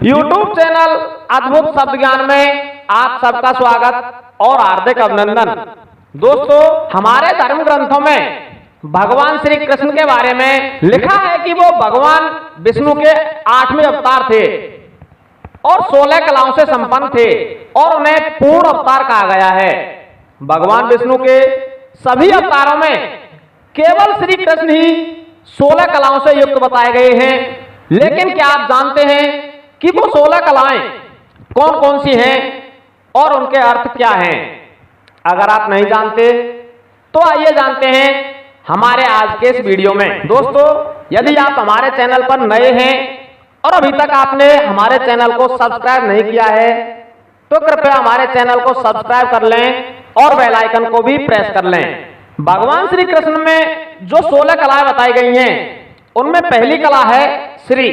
YouTube channel अद्भुत शब्द ज्ञान में आप सबका स्वागत और हार्दिक अभिनंदन। दोस्तों, हमारे धर्म ग्रंथों में भगवान श्री कृष्ण के बारे में लिखा है कि वो भगवान विष्णु के 8वें अवतार थे और 16 कलाओं से संपन्न थे और उन्हें पूर्ण अवतार कहा गया है। भगवान विष्णु के सभी अवतारों में केवल श्री कृष्ण ही 16 कलाओं से युक्त बताए गए हैं। लेकिन क्या आप जानते हैं कि वो 16 कलाएं कौन कौन सी हैं और उनके अर्थ क्या हैं? अगर आप नहीं जानते तो आइए जानते हैं हमारे आज के इस वीडियो में। दोस्तों, यदि आप हमारे चैनल पर नए हैं और अभी तक आपने हमारे चैनल को सब्सक्राइब नहीं किया है तो कृपया हमारे चैनल को सब्सक्राइब कर लें और बेल आइकन को भी प्रेस कर लें। भगवान श्री कृष्ण में जो 16 कलाएं बताई गई हैं उनमें पहली कला है श्री,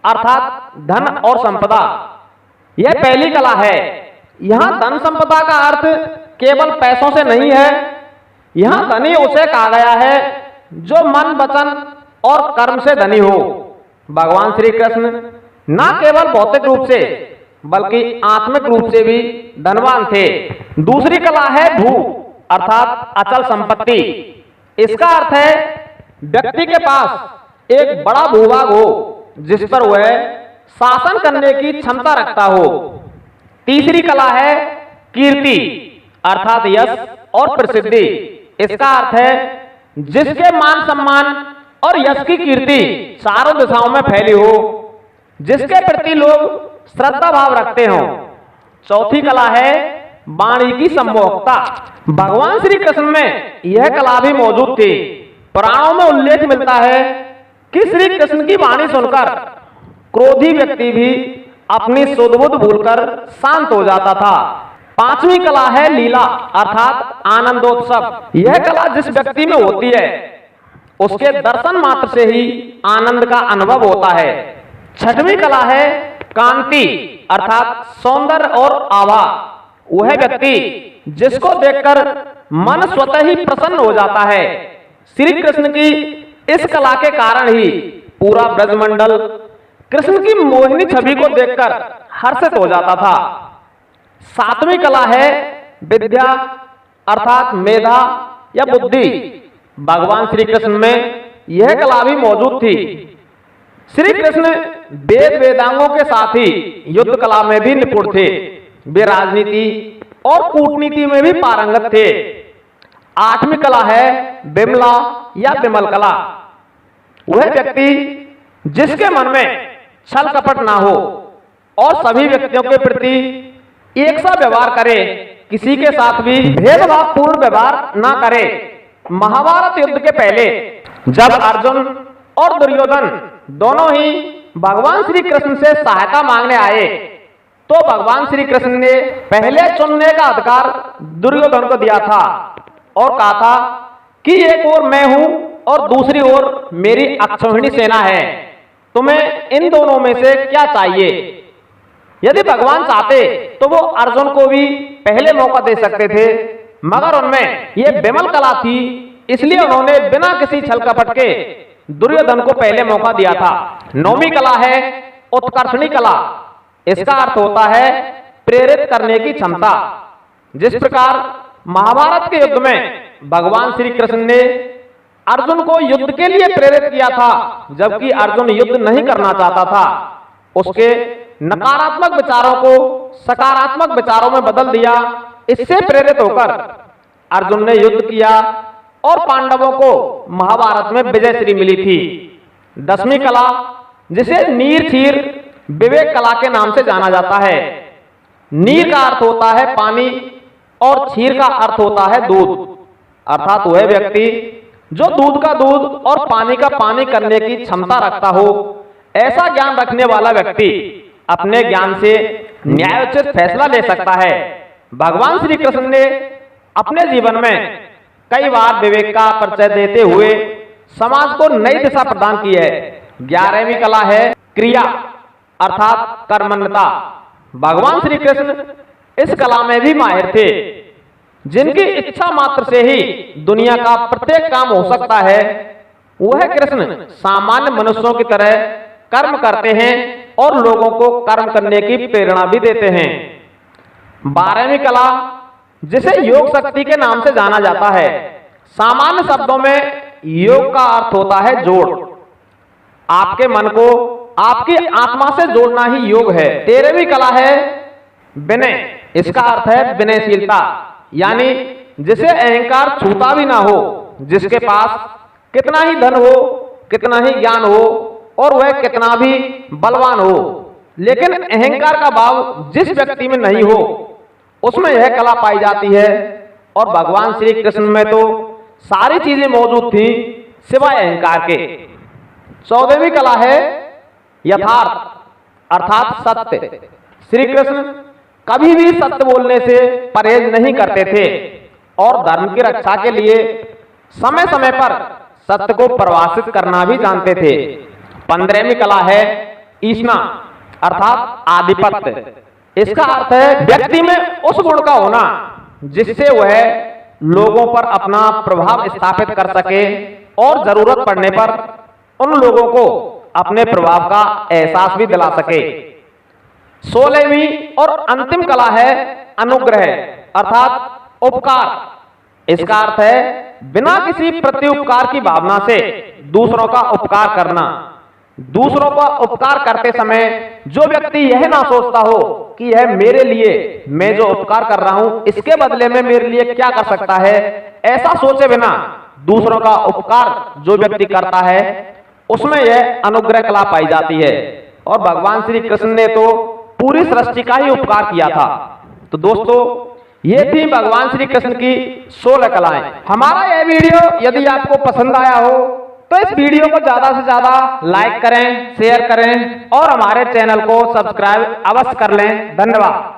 अर्थात धन और संपदा। यह पहली कला है। यहां धन संपदा का अर्थ केवल पैसों से नहीं है। यहां धनी उसे कहा गया है जो मन, वचन और कर्म से धनी हो। भगवान श्री कृष्ण न केवल भौतिक रूप से बल्कि आत्मिक रूप से भी धनवान थे। दूसरी कला है भू, अर्थात अचल संपत्ति। इसका अर्थ है व्यक्ति के पास एक बड़ा भूभाग हो जिस पर वह शासन करने की क्षमता रखता हो। तीसरी कला है कीर्ति, अर्थात यश और प्रसिद्धि। इसका अर्थ है जिसके मान सम्मान और यश की कीर्ति चारों दिशाओं में फैली हो, जिसके प्रति लोग श्रद्धा भाव रखते हो। चौथी कला है वाणी की सम्मोहकता। भगवान श्री कृष्ण में यह कला भी मौजूद थी। पुराणों में उल्लेख मिलता है कि श्री कृष्ण की वाणी सुनकर क्रोधी व्यक्ति भी अपनी सुध-बुध भूलकर शांत हो जाता था। पांचवी कला है लीला, अर्थात आनंदोत्सव। यह कला जिस व्यक्ति में होती है उसके दर्शन मात्र से ही आनंद का अनुभव होता है। छठवीं कला है कांति, अर्थात सौंदर्य और आभा। वह व्यक्ति जिसको देखकर मन स्वतः ही प्रसन्न हो जाता है। श्री कृष्ण की इस कला के कारण ही पूरा ब्रजमंडल कृष्ण की मोहिनी छवि को देखकर हर्षित हो जाता था। सातवीं कला है विद्या, अर्थात मेधा या बुद्धि। भगवान श्री कृष्ण में यह कला भी मौजूद थी। श्री कृष्ण वेद वेदांगों के साथ ही युद्ध कला में भी निपुण थे। वे राजनीति और कूटनीति में भी पारंगत थे। आठवीं कला है विमला या विमल कला। वह व्यक्ति जिसके मन में छल कपट ना हो और सभी व्यक्तियों के प्रति एक सा व्यवहार करे, किसी के साथ भी भेदभाव पूर्ण व्यवहार ना करे। महाभारत युद्ध के पहले जब अर्जुन और दुर्योधन दोनों ही भगवान श्री कृष्ण से सहायता मांगने आए तो भगवान श्री कृष्ण ने पहले चुनने का अधिकार दुर्योधन को दिया था और कहा था कि एक ओर मैं हूं और दूसरी ओर मेरी अक्षौहिणी सेना है, तुम्हें इन दोनों में से क्या चाहिए? यदि भगवान चाहते तो वो अर्जुन को भी पहले मौका दे सकते थे, मगर उनमें ये विमल कला थी, इसलिए उन्होंने बिना किसी छल कपट के दुर्योधन को पहले मौका दिया था। नौवीं कला है उत्कर्षणी कला। इसका अर्थ होता है प्रेरित करने की क्षमता। जिस प्रकार महाभारत के युद्ध में भगवान श्री कृष्ण ने अर्जुन को युद्ध के लिए प्रेरित किया था, जबकि अर्जुन युद्ध नहीं करना चाहता था, उसके नकारात्मक विचारों को सकारात्मक विचारों में बदल दिया। इससे प्रेरित होकर अर्जुन ने युद्ध किया और पांडवों को महाभारत में विजय श्री मिली थी। 10वीं कला, जिसे नीर क्षीर विवेक कला के नाम से जाना जाता है। नीर का अर्थ होता है पानी और क्षीर का अर्थ होता है दूध, अर्थात वह व्यक्ति जो दूध का दूध और पानी का पानी करने की क्षमता रखता हो। ऐसा ज्ञान रखने वाला व्यक्ति अपने ज्ञान से न्यायोचित फैसला ले सकता है। भगवान श्री कृष्ण ने अपने जीवन में कई बार विवेक का परिचय देते हुए समाज को नई दिशा प्रदान की है। 11वीं कला है क्रिया, अर्थात कर्मण्यता। भगवान श्री कृष्ण इस कला में भी माहिर थे। जिनकी इच्छा मात्र से ही दुनिया का प्रत्येक काम हो सकता है, वह कृष्ण सामान्य मनुष्यों की तरह कर्म करते हैं और लोगों को कर्म करने की प्रेरणा भी देते हैं। 12वीं कला, जिसे योग शक्ति के नाम से जाना जाता है, सामान्य शब्दों में योग का अर्थ होता है जोड़। आपके मन को आपकी आत्मा से जोड़ना ही योग है। 13वीं कला है विनय। इसका अर्थ है विनयशीलता, यानी जिसे अहंकार छूता भी ना हो, जिसके पास कितना ही धन हो, कितना ही ज्ञान हो और वह कितना भी बलवान हो, लेकिन अहंकार का भाव जिस व्यक्ति में नहीं हो, उसमें यह कला पाई जाती है। और भगवान श्री कृष्ण में तो सारी चीजें मौजूद थी सिवाय अहंकार के। 14वीं कला है यथार्थ, अर्थात सत्य। श्री कृष्ण कभी भी सत्य बोलने से परहेज नहीं करते थे और धर्म की रक्षा के लिए समय समय पर सत्य को परिभाषित करना भी जानते थे। 15वीं कला है ईष्णा, अर्थात आधिपत्य। इसका अर्थ है व्यक्ति में उस गुण का होना जिससे वह लोगों पर अपना प्रभाव स्थापित कर सके और जरूरत पड़ने पर उन लोगों को अपने प्रभाव का एहसास भी दिला सके। 16वीं और अंतिम कला है अनुग्रह, अर्थात उपकार। इसका अर्थ है बिना किसी प्रत्युपकार की भावना से दूसरों का उपकार करना। दूसरों का उपकार करते समय जो व्यक्ति यह ना सोचता हो कि यह मेरे लिए, मैं जो उपकार कर रहा हूं इसके बदले में मेरे लिए क्या कर सकता है, ऐसा सोचे बिना दूसरों का उपकार जो व्यक्ति करता है, उसमें यह अनुग्रह कला पाई जाती है। और भगवान श्री कृष्ण ने तो पूरी सृष्टि का ही उपकार किया था। तो दोस्तों, ये थी भगवान श्री कृष्ण की 16 कलाएं। हमारा यह वीडियो यदि आपको पसंद आया हो तो इस वीडियो को ज्यादा से ज्यादा लाइक करें, शेयर करें और हमारे चैनल को सब्सक्राइब अवश्य कर लें। धन्यवाद।